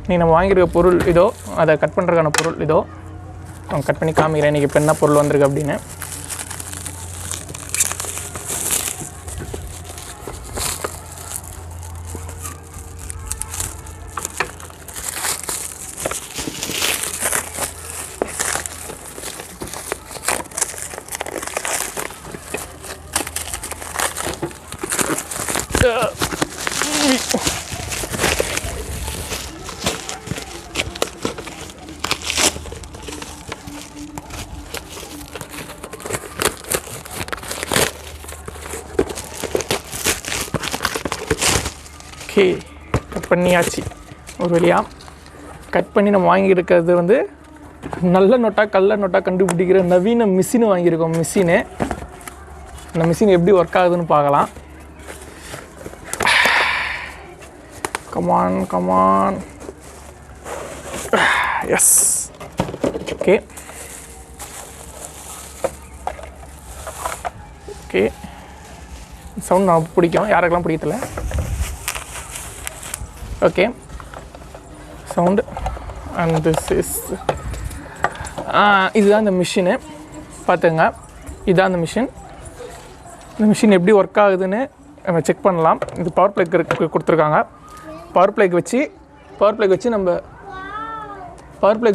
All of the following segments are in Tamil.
நீ நம்ம வாங்கியிருக்க பொருள் இதோ, அதை கட் பண்ணுறதுக்கான பொருள் இதோ. கட் பண்ணி காமிக்கிறேன் இன்றைக்கி இப்போ என்ன பொருள் வந்திருக்கு அப்படின்னு. ஓகே, கட் பண்ணியாச்சு. ஒரு வழியாக கட் பண்ணி நம்ம வாங்கியிருக்கிறது வந்து நல்ல நோட்டா கள்ள நோட்டா கண்டுபிடிக்கிற நவீன மிஷின் வாங்கியிருக்கோம். மிஷினு, இந்த மிஷின் எப்படி ஒர்க் ஆகுதுன்னு பார்க்கலாம். கமான். S, okay. சவுண்ட் நான் பிடிக்கும், யாருக்கெல்லாம் பிடிக்கல. Okay, sound. And this is இதுதான் இந்த மிஷினு. பார்த்துங்க, இதுதான் இந்த மிஷின். இந்த மிஷின் எப்படி ஒர்க் ஆகுதுன்னு நம்ம செக் பண்ணலாம். இது பவர் பிளக் கொடுத்துருக்காங்க. பவர் பிளக்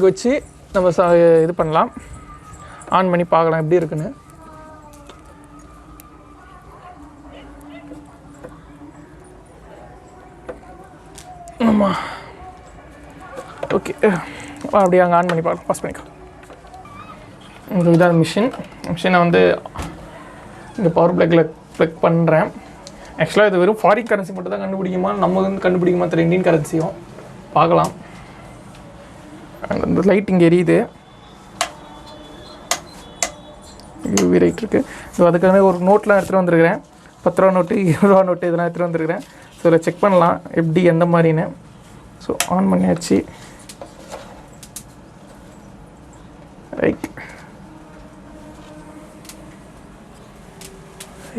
வச்சு நம்ம இது பண்ணலாம். ஆன் பண்ணி பார்க்கலாம் எப்படி இருக்குன்னு. ஆமாம், ஓகே. அப்படியே அங்கே ஆன் பண்ணி பார்க்கலாம். பாஸ் பண்ணிக்கலாம். இதுதான் மிஷினை வந்து இந்த பவர் ப்ளக் பண்ணுறேன். ஆக்சுவலாக இது வெறும் ஃபாரின் கரன்சி மட்டும் தான் கண்டுபிடிக்குமா, நம்ம வந்து கண்டுபிடிக்குமா தெரியல. இந்தியன் கரன்சியும் பார்க்கலாம். அந்த லைட் இங்கே எரியுது, யூவி லைட் இருக்குது. ஸோ அதுக்காக ஒரு நோட்லாம் எடுத்துகிட்டு வந்துருக்கிறேன். 10 ரூபா நோட்டு, 20 ரூபா நோட்டு இதெல்லாம் எடுத்துகிட்டு வந்துருக்கிறேன். ஸோ இதில் செக் பண்ணலாம் எப்படி எந்த மாதிரின்னு. ஸோ ஆன் பண்ணியாச்சு. ரைட்,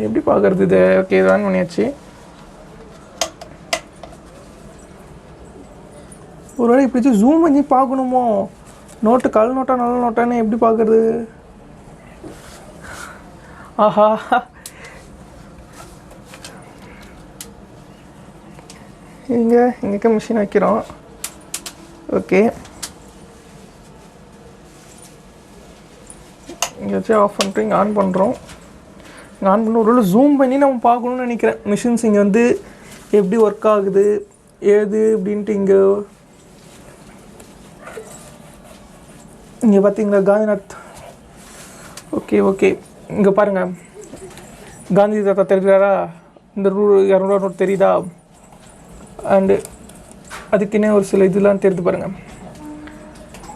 எப்படி பார்க்குறது இது? ஓகே, இது ஆன் பண்ணியாச்சு. ஒரு வேளை இப்படி ஜூம் பண்ணி பார்க்கணுமோ? நோட்டு கல் நோட்டா நல்ல நோட்டான்னு எப்படி பார்க்குறது? ஆஹா, இங்கே மிஷின் வைக்கிறோம். ஓகே, இங்கே வச்சு ஆஃப் பண்ணிட்டு இங்கே ஆன் பண்ணுறோம். இங்கே ஆன் பண்ண ஒரு ஜூம் பண்ணி நம்ம பார்க்கணுன்னு நினைக்கிறேன். மிஷின்ஸ் இங்கே வந்து எப்படி ஒர்க் ஆகுது ஏது அப்படின்ட்டு. இங்கே பார்த்தீங்களா காந்திநாத்? ஓகே. இங்கே பாருங்கள், காந்தி தாத்தா தெரியுறாரா? இந்த 200 நோட் தெரியுதா? அண்டு அதுக்குன்னே ஒரு சில இதெல்லாம் தெரியுது பாருங்கள்.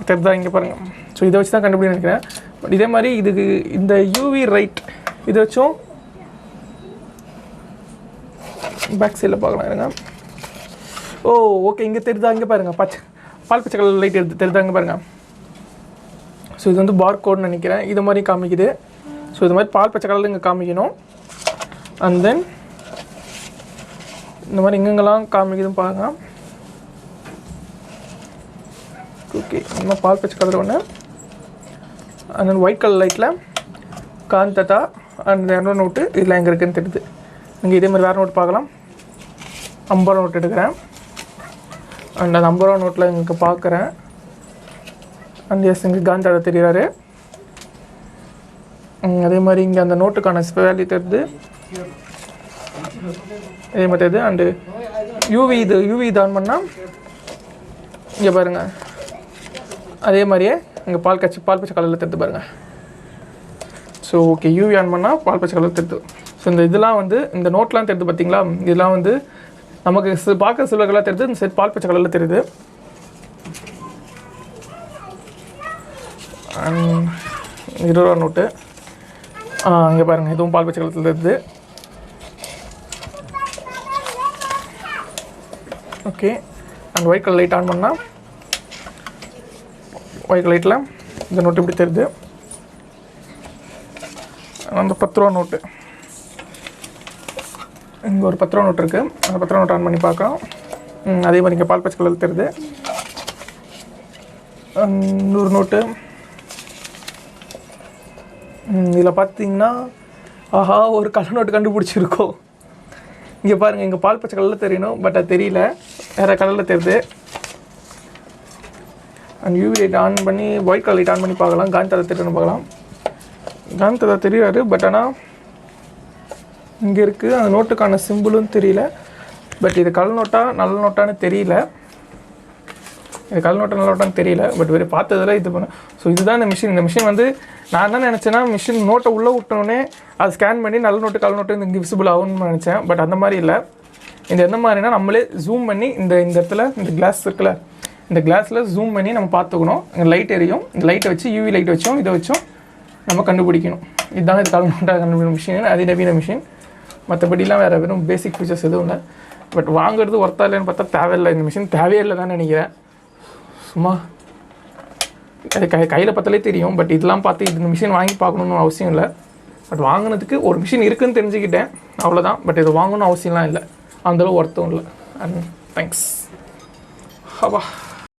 தெரியுதா? இங்கே பாருங்கள். ஸோ இதை வச்சு தான் கண்டுபிடிக்க நினைக்கிறேன். பட் இதே மாதிரி இதுக்கு இந்த யூவி ரைட் இதை வச்சும் பேக் சைடில் பார்க்கலாம். இருங்க. ஓகே, இங்கே தெரியுதா? இங்கே பாருங்கள், பால் பச்சை கலர் லைட் தெரியுதா? இங்கே பாருங்கள். ஸோ இது வந்து பார் கோட்னு நினைக்கிறேன். இது மாதிரி காமிக்குது. ஸோ இது மாதிரி பால் பச்சை கலரில் இங்கே காமிக்கணும். அண்ட் தென் இந்த மாதிரி எங்கெங்கெல்லாம் காமிக்குதுன்னு பாருங்கள். ஓகே, இந்த மாதிரி பால் பச்சை கலர் ஒன்று. அண்ட் தென் ஒயிட் கலர் லைட்டில் காந்ததா அண்ட் 200 நோட்டு இதில் எங்கே இருக்குதுன்னு தெரியுது. இங்கே இதே மாதிரி வேறு நோட்டு பார்க்கலாம். 50 ரூபா நோட்டு எடுக்கிறேன். அண்ட் அந்த 50 ரூபா நோட்டில் இங்கே பார்க்குறேன். அண்ட் எஸ், இங்கே காந்தாதா தெரிகிறாரு. அதே மாதிரி இங்கே அந்த நோட்டுக்கான வேல்யூ தெரியுது. இதே மாதிரி தெரியுது. அண்டு யூவி இது ஆன் பண்ணால் இங்கே பாருங்கள், அதே மாதிரியே இங்கே பால் பச்சை கலரில் தெரியுது பாருங்கள். ஸோ ஓகே, யூவி ஆன் பண்ணால் பால் பச்சை கலர் தெரியுது. ஸோ இந்த இதெல்லாம் வந்து இந்த நோட்லாம் தெரியுது பார்த்தீங்களா? இதெல்லாம் வந்து நமக்கு பார்க்க சில்வர் கலர் தெரியுது, இந்த செட் பால் பச்சை கலரில் தெரியுது. 20 ரூபா நோட்டு இங்கே பாருங்கள், இதுவும் பால் பச்சை கலரில் தெரியுது. Okay, and white colour light on பண்ணால் ஒயிட் கலர் லைட்டில் இந்த நோட்டு இப்படி தெரியுது. அந்த 10 ரூபா நோட்டு, இங்கே ஒரு 10 ரூபா நோட்டு இருக்குது. அந்த 10 ரூபா நோட்டு ஆன் பண்ணி பார்க்கலாம். அதே மாதிரி இங்கே பால் பச்சை கலரில் தெரியுது. இன்னொரு நோட்டு. இதில் பார்த்தீங்கன்னா ஆஹா ஒரு கலர் நோட்டு கண்டுபிடிச்சிருக்கோம். இங்கே பாருங்கள், இங்கே பால் பச்சை கலரில் தெரியணும், பட் அது தெரியல, வேறு கலரில் தெரியுது. அண்ட் யூவி லைட் ஆன் பண்ணி ஒயிட் கலர் லைட் ஆன் பண்ணி பார்க்கலாம். காந்தி தாத்தா தெரியுன்னு பார்க்கலாம். காந்தி தாத்தா தெரியாது, பட் ஆனால் இங்கே இருக்குது. அந்த நோட்டுக்கான சிம்பிளும் தெரியல. பட் இது கலர் நோட்டா நல்ல நோட்டான்னு தெரியல. இது கல் நோட்டா நல்ல நோட்டான்னு தெரியல, பட் வேறு பார்த்ததில் இது பண்ண. ஸோ இதுதான் இந்த மிஷின். இந்த மிஷின் வந்து நான் என்ன நினச்சேன்னா, மிஷின் நோட்டை உள்ளே விட்டோடனே அதை ஸ்கேன் பண்ணி நல்ல நோட்டு கல் நோட்டு இங்கே விசிபிள் ஆகும்னு நினச்சேன். பட் அந்த மாதிரி இல்லை. இந்த எந்த மாதிரினா நம்மளே ஜூம் பண்ணி இந்த இடத்துல இந்த கிளாஸ் இருக்குல்ல, இந்த கிளாஸில் ஜூம் பண்ணி நம்ம பார்த்துக்கணும். இங்கே லைட் எரியும். இந்த லைட்டை வச்சு யூவி லைட் வச்சோம் இதை வச்சோம் நம்ம கண்டுபிடிக்கணும். இதுதான் இது கல் நோட்டாக கண்டுபிடிக்கிற மிஷின். அதிநவீன மிஷின். மற்றபடிலாம் வேறு வெறும் பேசிக் ஃபீச்சர்ஸ் எதுவும் இல்லை. பட் வாங்குறது ஒர்த்தா இல்லைன்னு பார்த்தா தேவையில்லை. இந்த மிஷின் தேவையே இல்லை தான் நினைக்கிறேன். சும்மா அது கையில் பார்த்தாலே தெரியும். பட் இதெல்லாம் பார்த்து இந்த மிஷின் வாங்கி பார்க்கணுன்னு அவசியம் இல்லை. பட் வாங்கினதுக்கு ஒரு மிஷின் இருக்குதுன்னு தெரிஞ்சுக்கிட்டேன், அவ்வளோதான். பட் இதை வாங்கணும்னு அவசியம்லாம் இல்லை, அந்தளவு ஒர்த்தும் இல்லை. And thanks. அப்பா.